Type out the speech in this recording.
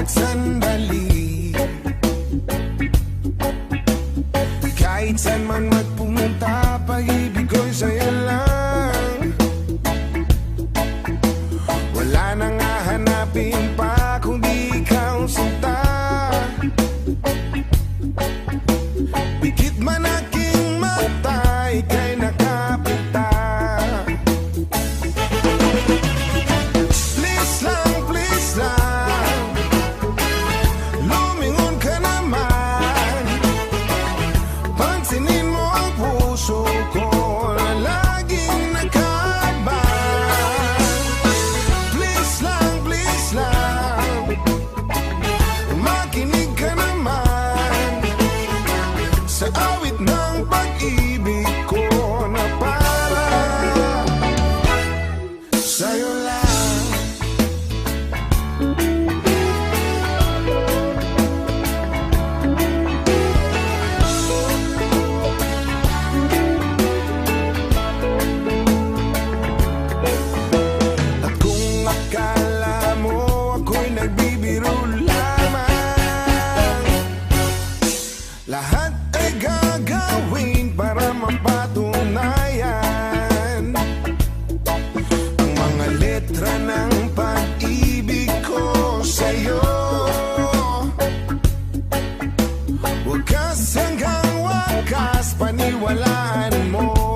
sandali. Kahit saan man magpumunta, pag-ibig ko'y sa'yo lang. Wala nang hahanapin pa kundi ikaw sinta. Pikit man aking mata, ika'y nakapita. Please lang, lumingon ka naman. Pansinin mo ang puso ko na laging nakaabang. Please lang, makinig ka naman sa awit ng pag-ibig ko na para sa'yo lang. At kung akala mo ako'y nagbibiro lamang, lahat ay gagawin para mapatunayan ang mga letra ng pag-ibig ko sa'yo. Wakas hanggang wakas, paniwalaan mo.